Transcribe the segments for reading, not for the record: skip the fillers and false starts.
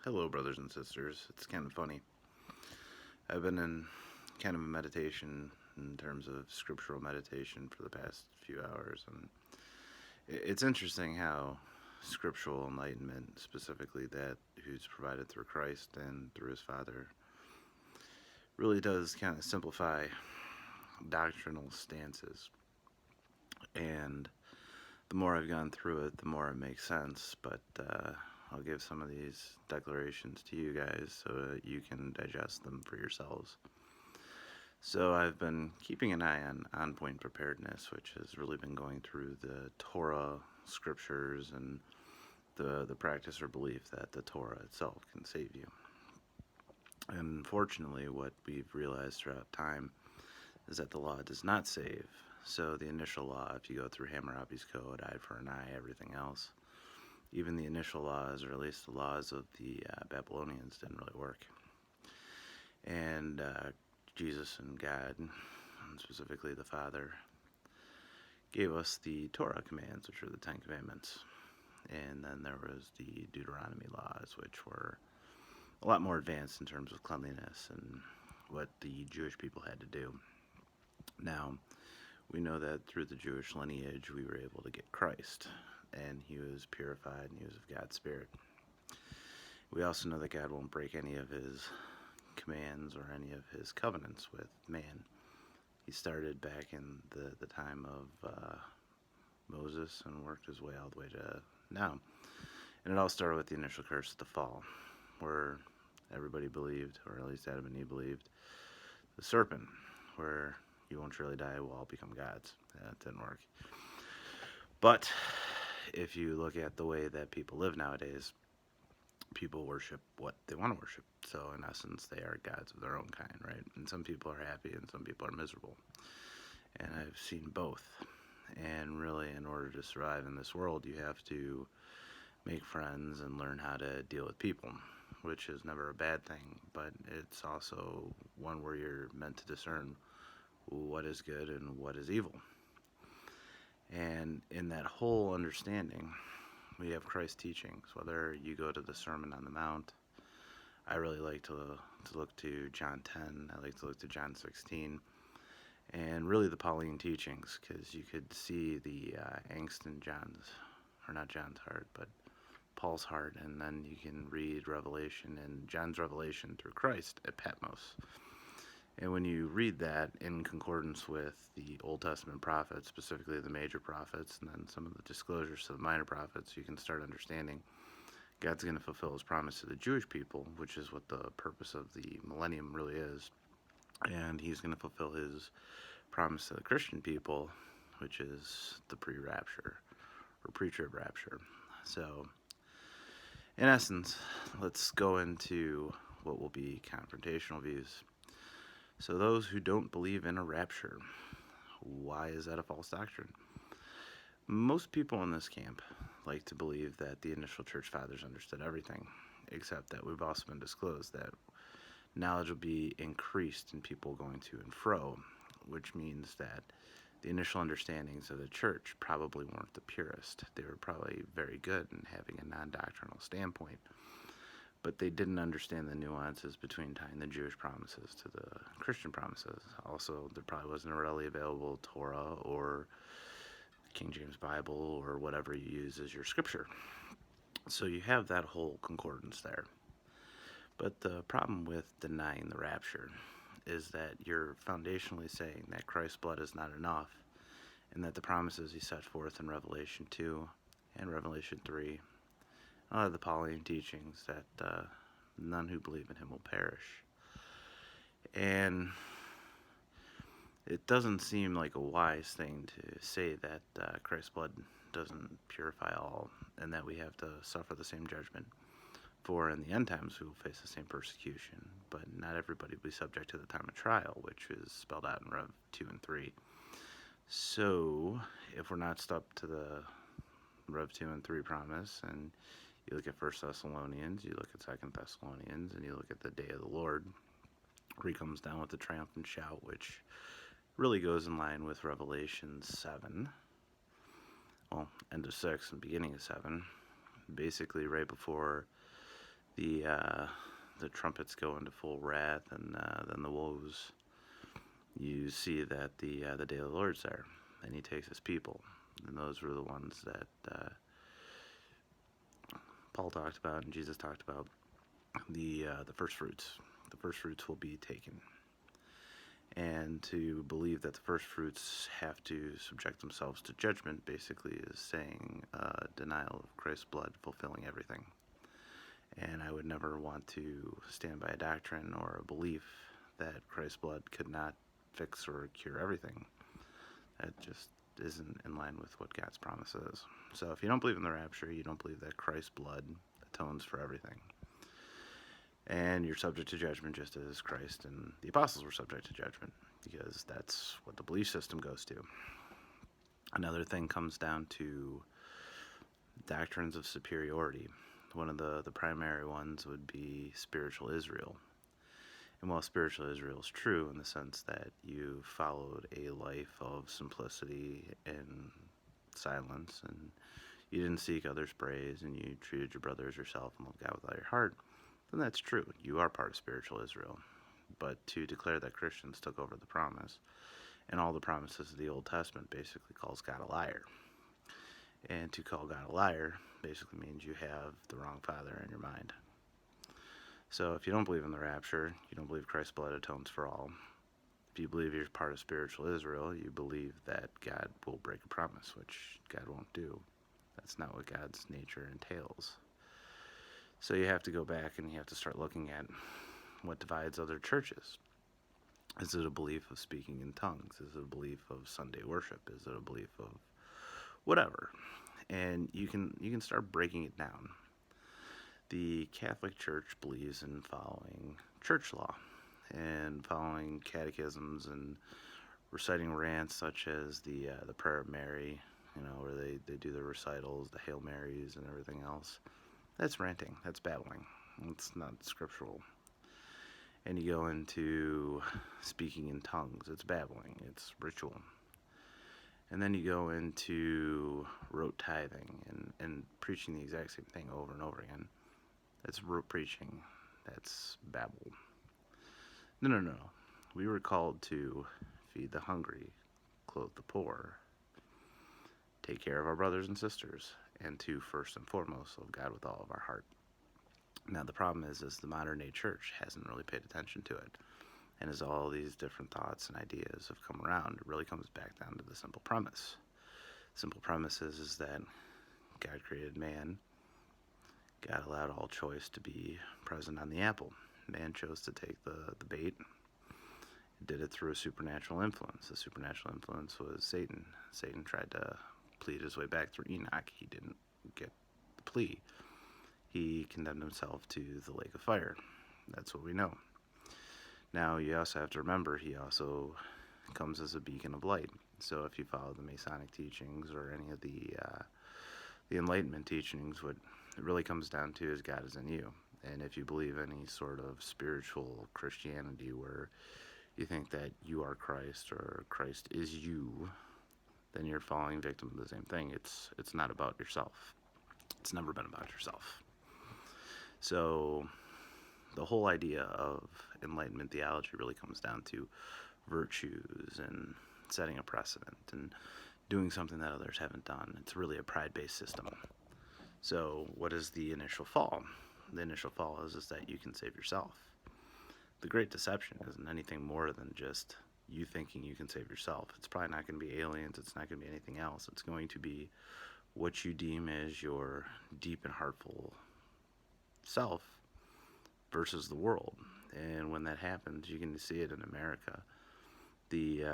Hello, brothers and sisters. It's kind of funny. I've been in kind of a meditation in terms of scriptural meditation for the past few hours, and it's interesting how scriptural enlightenment, specifically that who's provided through Christ and through his Father, really does kind of simplify doctrinal stances. And the more I've gone through it, the more it makes sense, but I'll give some of these declarations to you guys so that you can digest them for yourselves. So I've been keeping an eye on point preparedness, which has really been going through the Torah scriptures and the practice or belief that the Torah itself can save you. And unfortunately, what we've realized throughout time is that the law does not save. So the initial law, if you go through Hammurabi's code, eye for an eye, everything else, even the initial laws, or at least the laws of the Babylonians, didn't really work. And Jesus and God, and specifically the Father, gave us the Torah commands, which are the Ten Commandments. And then there was the Deuteronomy laws, which were a lot more advanced in terms of cleanliness and what the Jewish people had to do. Now, we know that through the Jewish lineage, we were able to get Christ, and he was purified, and he was of God's Spirit. We also know that God won't break any of his commands or any of his covenants with man. He started back in the time of Moses and worked his way all the way to now. And it all started with the initial curse of the fall, where everybody believed, or at least Adam and Eve believed, the serpent, where you won't surely die, we'll all become gods. That didn't work. But if you look at the way that people live nowadays, people worship what they want to worship. So in essence, they are gods of their own kind, right? And some people are happy and some people are miserable. And I've seen both. And really, in order to survive in this world, you have to make friends and learn how to deal with people, which is never a bad thing, but it's also one where you're meant to discern what is good and what is evil. And in that whole understanding, we have Christ's teachings. Whether you go to the Sermon on the Mount, I really like to look to John 10, I like to look to John 16, and really the Pauline teachings, because you could see the angst in not John's heart, but Paul's heart, and then you can read Revelation and John's revelation through Christ at Patmos. And when you read that in concordance with the Old Testament prophets, specifically the major prophets, and then some of the disclosures to the minor prophets, you can start understanding God's going to fulfill his promise to the Jewish people, which is what the purpose of the millennium really is. And he's going to fulfill his promise to the Christian people, which is the pre-rapture or pre-trib rapture. So, in essence, let's go into what will be confrontational views. So those who don't believe in a rapture, why is that a false doctrine? Most people in this camp like to believe that the initial church fathers understood everything, except that we've also been disclosed that knowledge will be increased in people going to and fro, which means that the initial understandings of the church probably weren't the purest. They were probably very good in having a non-doctrinal standpoint, but they didn't understand the nuances between tying the Jewish promises to the Christian promises. Also, there probably wasn't a readily available Torah or King James Bible or whatever you use as your scripture. So you have that whole concordance there. But the problem with denying the rapture is that you're foundationally saying that Christ's blood is not enough, and that the promises he set forth in Revelation 2 and Revelation 3, the Pauline teachings, that none who believe in him will perish. And it doesn't seem like a wise thing to say that Christ's blood doesn't purify all, and that we have to suffer the same judgment. For in the end times we will face the same persecution, but not everybody will be subject to the time of trial, which is spelled out in Rev 2 and 3. So, if we're not stuck to the Rev 2 and 3 promise, and you look at 1 Thessalonians, you look at 2 Thessalonians, and you look at the day of the Lord, where he comes down with the triumphant shout, which really goes in line with Revelation 7. Well, end of 6 and beginning of 7. Basically, right before the trumpets go into full wrath, and then the woes, you see that the day of the Lord's there, and He takes His people, and those were the ones that Paul talked about and Jesus talked about. The first fruits. The first fruits will be taken. And to believe that the first fruits have to subject themselves to judgment basically is saying denial of Christ's blood fulfilling everything. And I would never want to stand by a doctrine or a belief that Christ's blood could not fix or cure everything. That just isn't in line with what God's promise is. So if you don't believe in the rapture, you don't believe that Christ's blood atones for everything. And you're subject to judgment just as Christ and the apostles were subject to judgment, because that's what the belief system goes to. Another thing comes down to doctrines of superiority. One of the primary ones would be spiritual Israel. And while spiritual Israel is true in the sense that you followed a life of simplicity and silence, and you didn't seek others' praise, and you treated your brother as yourself and loved God with all your heart, then that's true. You are part of spiritual Israel. But to declare that Christians took over the promise, and all the promises of the Old Testament basically calls God a liar. And to call God a liar basically means you have the wrong father in your mind. So if you don't believe in the rapture, you don't believe Christ's blood atones for all. If you believe you're part of spiritual Israel, you believe that God will break a promise, which God won't do. That's not what God's nature entails. So you have to go back and you have to start looking at what divides other churches. Is it a belief of speaking in tongues? Is it a belief of Sunday worship? Is it a belief of whatever? And you can start breaking it down. The Catholic Church believes in following church law and following catechisms and reciting rants such as the Prayer of Mary, where they do the recitals, the Hail Marys, and everything else. That's ranting. That's babbling. It's not scriptural. And you go into speaking in tongues. It's babbling. It's ritual. And then you go into rote tithing and preaching the exact same thing over and over again. That's rote preaching. That's babble. No. We were called to feed the hungry, clothe the poor, take care of our brothers and sisters, and to first and foremost love God with all of our heart. Now the problem is the modern day church hasn't really paid attention to it. And as all these different thoughts and ideas have come around, it really comes back down to the simple premise. Simple premise is that God created man. God allowed all choice to be present on the apple. Man chose to take the bait. Did it through a supernatural influence. The supernatural influence was Satan. Satan tried to plead his way back through Enoch. He didn't get the plea. He condemned himself to the lake of fire. That's what we know. Now, you also have to remember, he also comes as a beacon of light. So if you follow the Masonic teachings or any of the Enlightenment teachings, what it really comes down to is God is in you. And if you believe any sort of spiritual Christianity where you think that you are Christ or Christ is you, then you're falling victim to the same thing. It's not about yourself. It's never been about yourself. So the whole idea of Enlightenment theology really comes down to virtues and setting a precedent and doing something that others haven't done. It's really a pride-based system. So what is the initial fall? The initial fall is that you can save yourself. The great deception isn't anything more than just you thinking you can save yourself. It's probably not going to be aliens. It's not going to be anything else. It's going to be what you deem as your deep and heartful self versus the world. And when that happens, you can see it in America. The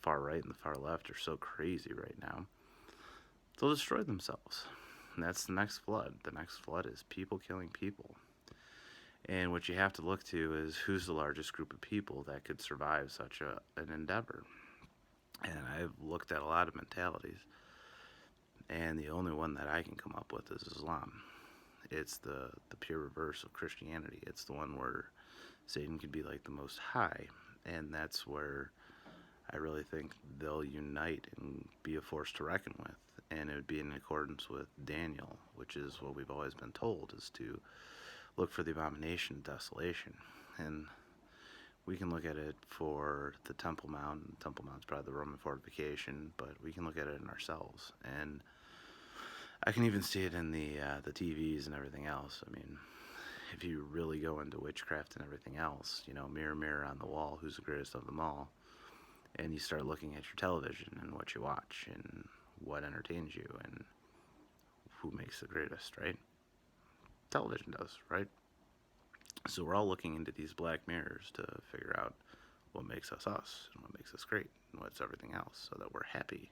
far right and the far left are so crazy right now. They'll destroy themselves. And that's the next flood. The next flood is people killing people. And what you have to look to is who's the largest group of people that could survive such an endeavor. And I've looked at a lot of mentalities, and the only one that I can come up with is Islam. It's the pure reverse of Christianity. It's the one where Satan can be like the Most High, and that's where I really think they'll unite and be a force to reckon with. And it would be in accordance with Daniel, which is what we've always been told, is to look for the abomination of desolation. And we can look at it for the Temple Mount. The Temple Mount's probably the Roman fortification, but we can look at it in ourselves. And I can even see it in the TVs and everything else. I mean, if you really go into witchcraft and everything else, mirror, mirror on the wall, who's the greatest of them all? And you start looking at your television and what you watch and what entertains you and who makes the greatest, right? Television does, right? So we're all looking into these black mirrors to figure out what makes us us and what makes us great and what's everything else, so that we're happy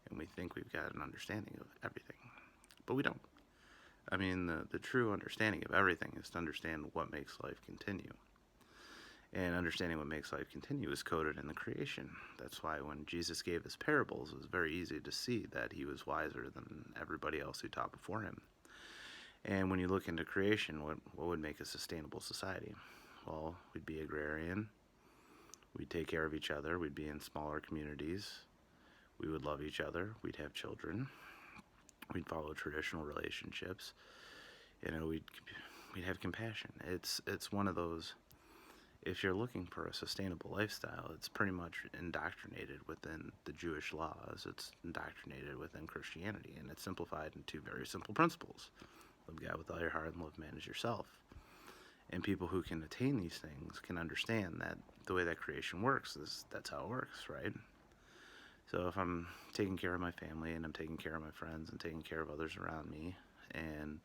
and we think we've got an understanding of everything. But we don't. I mean, the true understanding of everything is to understand what makes life continue. And understanding what makes life continue is coded in the creation. That's why when Jesus gave his parables, it was very easy to see that he was wiser than everybody else who taught before him. And when you look into creation, what would make a sustainable society? Well, we'd be agrarian. We'd take care of each other. We'd be in smaller communities. We would love each other. We'd have children. We'd follow traditional relationships. We'd have compassion. It's one of those. If you're looking for a sustainable lifestyle, it's pretty much indoctrinated within the Jewish laws. It's indoctrinated within Christianity, and it's simplified into very simple principles. Love God with all your heart and love man as yourself. And people who can attain these things can understand that the way that creation works that's how it works, right? So if I'm taking care of my family and I'm taking care of my friends and taking care of others around me, and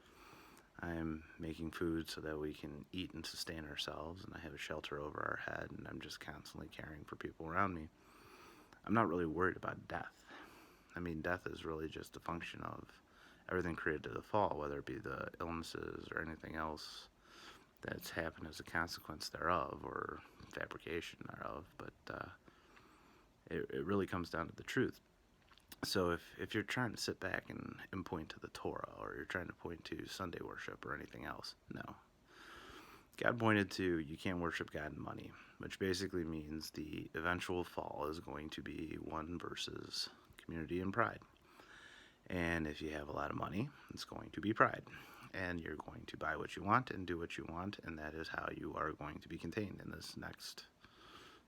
I'm making food so that we can eat and sustain ourselves, and I have a shelter over our head, and I'm just constantly caring for people around me, I'm not really worried about death. I mean, death is really just a function of everything created to the fall, whether it be the illnesses or anything else that's happened as a consequence thereof, or fabrication thereof. But it really comes down to the truth. So if you're trying to sit back and point to the Torah, or you're trying to point to Sunday worship or anything else, no. God pointed to, you can't worship God in money, which basically means the eventual fall is going to be one versus community and pride. And if you have a lot of money, it's going to be pride. And you're going to buy what you want and do what you want, and that is how you are going to be contained in this next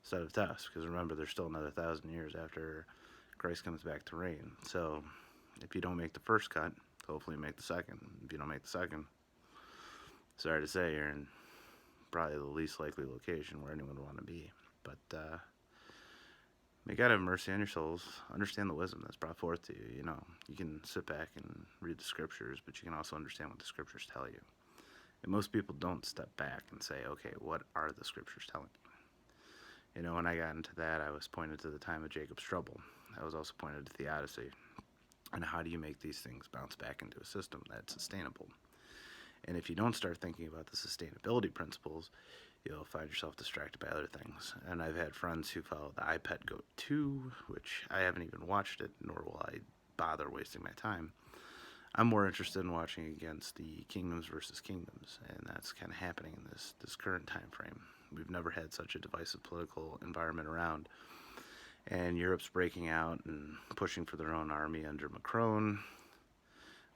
set of tests. Because remember, there's still another 1,000 years after Christ comes back to reign. So if you don't make the first cut, hopefully you make the second. If you don't make the second, sorry to say, you're in probably the least likely location where anyone would want to be. But may God have mercy on your souls. Understand the wisdom that's brought forth to you. You can sit back and read the scriptures, but you can also understand what the scriptures tell you. And most people don't step back and say, okay, what are the scriptures telling me? When I got into that, I was pointed to the time of Jacob's trouble. I was also pointed to the Odyssey. And how do you make these things bounce back into a system that's sustainable? And if you don't start thinking about the sustainability principles, you'll find yourself distracted by other things. And I've had friends who follow the iPad Go 2, which I haven't even watched it, nor will I bother wasting my time. I'm more interested in watching against the kingdoms versus kingdoms, and that's kind of happening in this current time frame. We've never had such a divisive political environment around. And Europe's breaking out and pushing for their own army under Macron.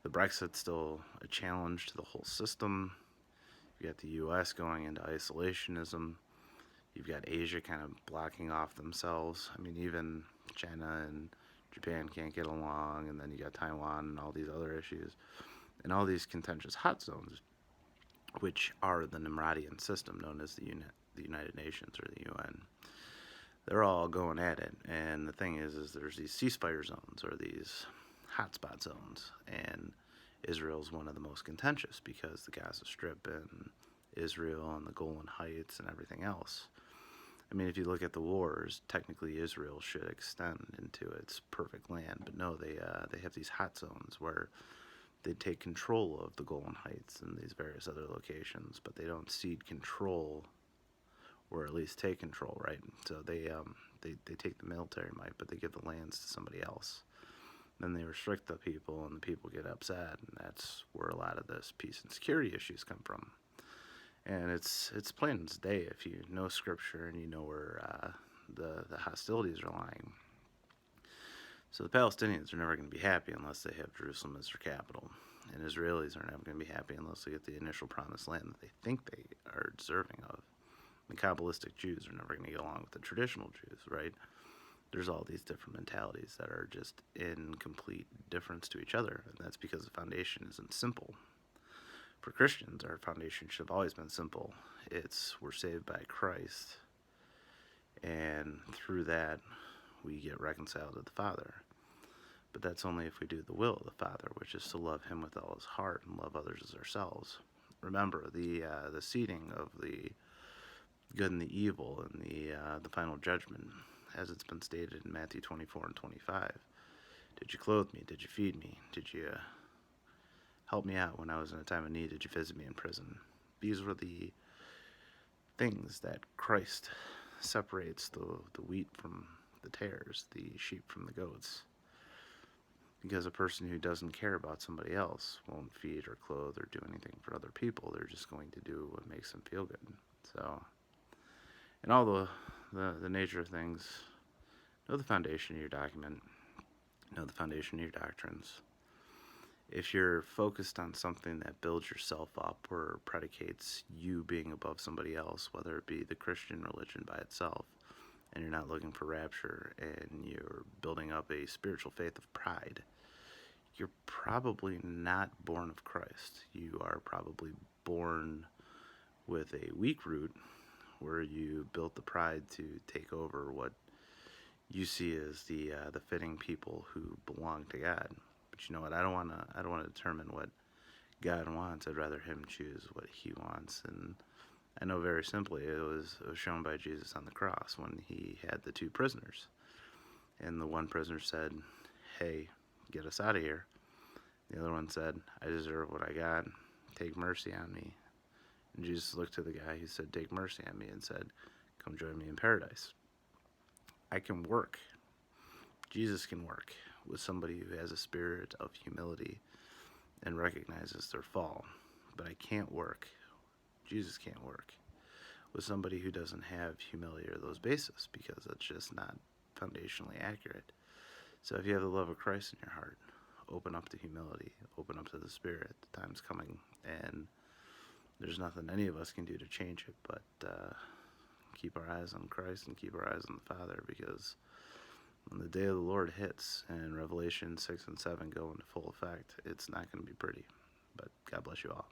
The Brexit's still a challenge to the whole system. You've got the U.S. going into isolationism. You've got Asia kind of blocking off themselves. I mean, even China and Japan can't get along, and then you got Taiwan and all these other issues. And all these contentious hot zones, which are the Nimrodian system known as the United Nations or the UN. They're all going at it, and the thing is there's these ceasefire zones, or these hotspot zones, and Israel's one of the most contentious because the Gaza Strip and Israel and the Golan Heights and everything else. I mean, if you look at the wars, technically Israel should extend into its perfect land, but no, they have these hot zones where they take control of the Golan Heights and these various other locations, but they don't cede control, or at least take control, right? So they take the military might, but they give the lands to somebody else. Then they restrict the people, and the people get upset, and that's where a lot of this peace and security issues come from. And it's plain as day if you know Scripture and you know where the hostilities are lying. So the Palestinians are never going to be happy unless they have Jerusalem as their capital. And Israelis are never going to be happy unless they get the initial promised land that they think they are deserving of. The Kabbalistic Jews are never going to get along with the traditional Jews, right? There's all these different mentalities that are just in complete difference to each other, and that's because the foundation isn't simple. For Christians, our foundation should have always been simple. It's we're saved by Christ, and through that, we get reconciled to the Father. But that's only if we do the will of the Father, which is to love Him with all His heart and love others as ourselves. Remember, the seating of the good and the evil and the final judgment, as it's been stated in Matthew 24 and 25. Did you clothe me? Did you feed me? Did you help me out when I was in a time of need? Did you visit me in prison? These were the things that Christ separates the wheat from the tares, the sheep from the goats. Because a person who doesn't care about somebody else won't feed or clothe or do anything for other people. They're just going to do what makes them feel good. So, in all the nature of things, know the foundation of your document, know the foundation of your doctrines. If you're focused on something that builds yourself up or predicates you being above somebody else, whether it be the Christian religion by itself, and you're not looking for rapture, and you're building up a spiritual faith of pride, you're probably not born of Christ. You are probably born with a weak root where you built the pride to take over what you see as the fitting people who belong to God. But you know what? I don't want to determine what God wants. I'd rather Him choose what He wants. And I know very simply it was shown by Jesus on the cross when He had the two prisoners, and the one prisoner said, "Hey, get us out of here." The other one said, "I deserve what I got. Take mercy on me." And Jesus looked to the guy who said, "Take mercy on me," and said, "Come join me in paradise." I can work. Jesus can work with somebody who has a spirit of humility and recognizes their fall. But I can't work. Jesus can't work with somebody who doesn't have humility or those bases, because that's just not foundationally accurate. So if you have the love of Christ in your heart, open up to humility, open up to the Spirit. The time's coming, and there's nothing any of us can do to change it, but keep our eyes on Christ and keep our eyes on the Father, because when the day of the Lord hits and Revelation 6 and 7 go into full effect, it's not going to be pretty. But God bless you all.